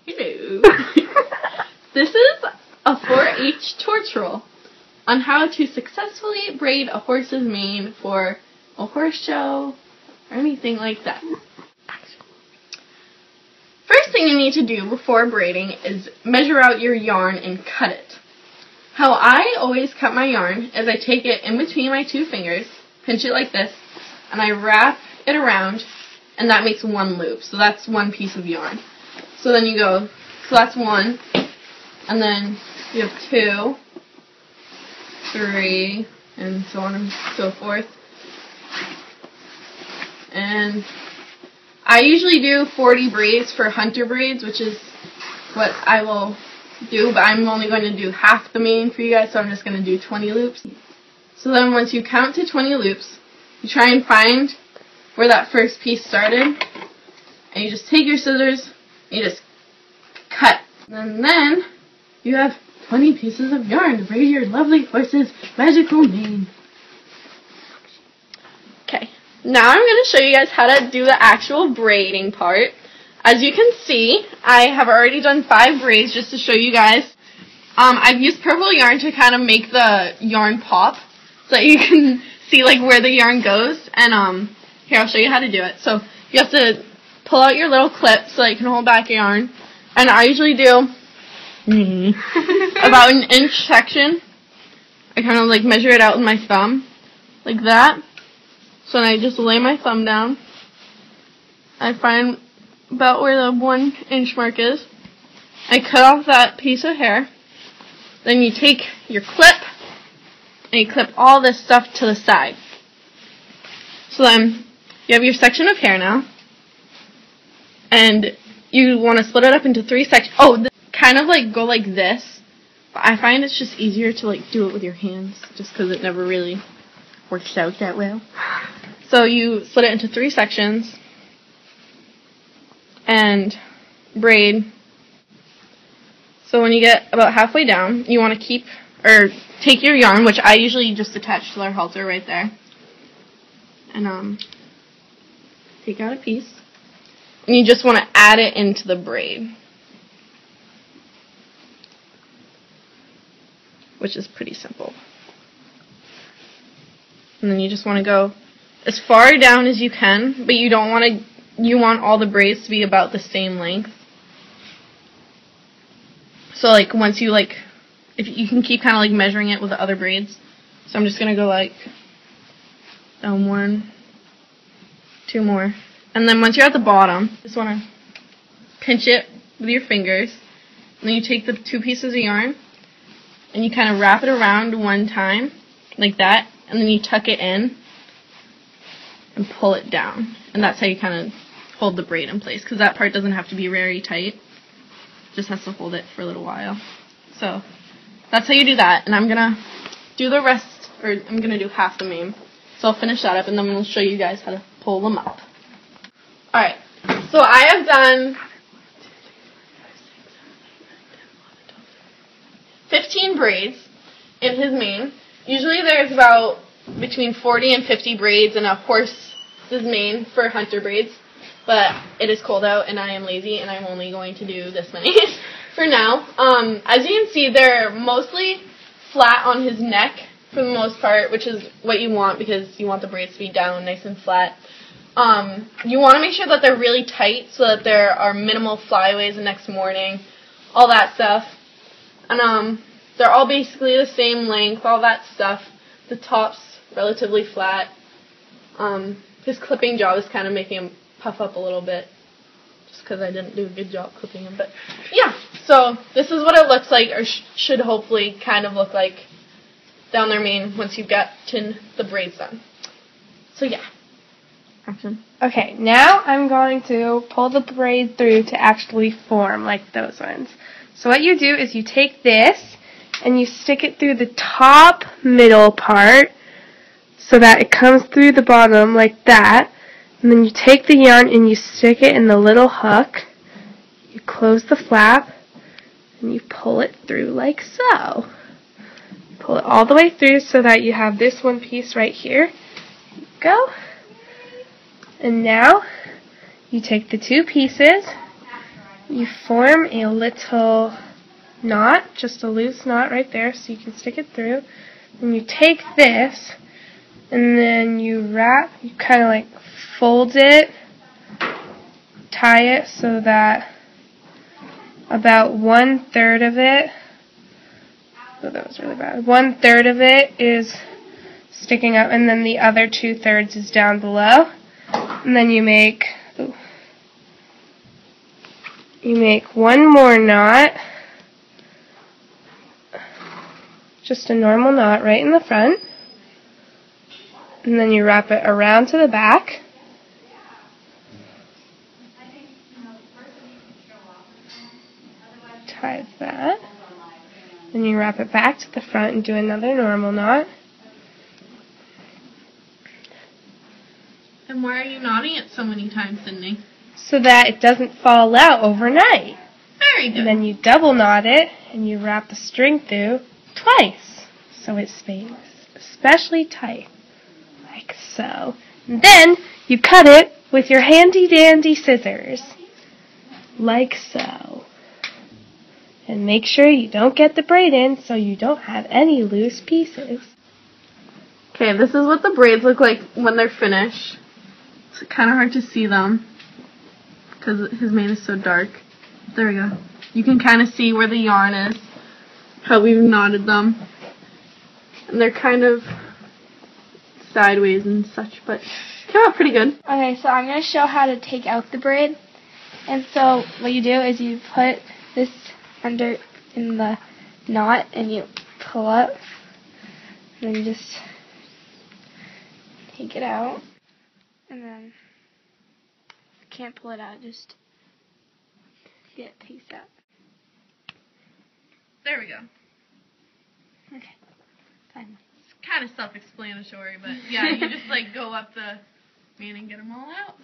Hello. This is a 4-H tutorial on how to successfully braid a horse's mane for a horse show or anything like that. First thing you need to do before braiding is measure out your yarn and cut it. How I always cut my yarn is I take it in between my two fingers, pinch it like this, and I wrap it around, and that makes one loop. So that's one piece of yarn. So then you go, so that's one, and then you have 2, 3, and so on and so forth. And I usually do 40 braids for hunter braids, which is what I will do, but I'm only going to do half the mane for you guys, so I'm just going to do 20 loops. So then once you count to 20 loops, you try and find where that first piece started, and you just take your scissors, and you just cut. And then you have 20 pieces of yarn to braid your lovely horse's magical mane. Okay, now I'm going to show you guys how to do the actual braiding part. As you can see, I have already done 5 braids just to show you guys. I've used purple yarn to kind of make the yarn pop so that you can see like where the yarn goes. And here, I'll show you how to do it. So you have to pull out your little clip so that you can hold back your yarn. And I usually do about an inch section. I kind of like measure it out with my thumb like that. So then I just lay my thumb down. I find about where the 1 inch mark is. I cut off that piece of hair. Then you take your clip and you clip all this stuff to the side. So then you have your section of hair now. And you want to split it up into 3 sections. Oh, kind of like go like this. But I find it's just easier to like do it with your hands just because it never really works out that well. So you split it into 3 sections and braid. So when you get about halfway down, you want to take your yarn, which I usually just attach to our halter right there, and take out a piece, and you just want to add it into the braid, which is pretty simple. And then you just want to go as far down as you can, but you don't want to. You want all the braids to be about the same length. So like once you if you can keep kind of like measuring it with the other braids. So I'm just gonna go like down 1, 2 more, and then once you're at the bottom, you just want to pinch it with your fingers, and then you take the 2 pieces of yarn and you kind of wrap it around 1 time like that, and then you tuck it in and pull it down, and that's how you kind of hold the braid in place, because that part doesn't have to be very tight, just has to hold it for a little while. So that's how you do that, and I'm gonna do the rest, or I'm gonna do half the mane, so I'll finish that up and then we'll show you guys how to pull them up. Alright, so I have done 15 braids in his mane. Usually there's about between 40 and 50 braids in a horse's mane for hunter braids, but it is cold out and I am lazy and I'm only going to do this many for now. As you can see, they're mostly flat on his neck for the most part, which is what you want because you want the braids to be down nice and flat. You want to make sure that they're really tight so that there are minimal flyaways the next morning, all that stuff. And they're all basically the same length, all that stuff. The top's relatively flat. His clipping job is kind of making him puff up a little bit just because I didn't do a good job clipping him. But yeah, so this is what it looks like, or should hopefully kind of look like down their mane once you've gotten the braids done. So yeah. Action. Okay, now I'm going to pull the braid through to actually form like those ones. So what you do is you take this and you stick it through the top middle part so that it comes through the bottom like that. And then you take the yarn and you stick it in the little hook. You close the flap and you pull it through like so. Pull it all the way through so that you have this one piece right here. Go. And now you take the 2 pieces you form a little knot, just a loose knot right there so you can stick it through. And you take this and then you kind of like fold it, tie it so that about 1/3 of it, oh that was really bad, 1/3 of it is sticking up and then the other 2/3 is down below. And then you make one more knot, just a normal knot right in the front, and then you wrap it around to the back. Tie that, then you wrap it back to the front and do another normal knot. And why are you knotting it so many times, Sydney? So that it doesn't fall out overnight. Very good. And then you double knot it and you wrap the string through twice so it stays especially tight, like so. And then you cut it with your handy dandy scissors, like so. And make sure you don't get the braid in so you don't have any loose pieces. Okay, this is what the braids look like when they're finished. It's kind of hard to see them because his mane is so dark. There we go. You can kind of see where the yarn is, how we've knotted them. And they're kind of sideways and such, but came out pretty good. Okay, so I'm going to show how to take out the braid. And so what you do is you put this under in the knot and you pull up and then you just take it out. And then you can't pull it out, just get a piece out. There we go. Okay, fine. It's kind of self-explanatory, but yeah, you just like go up the mane and get them all out.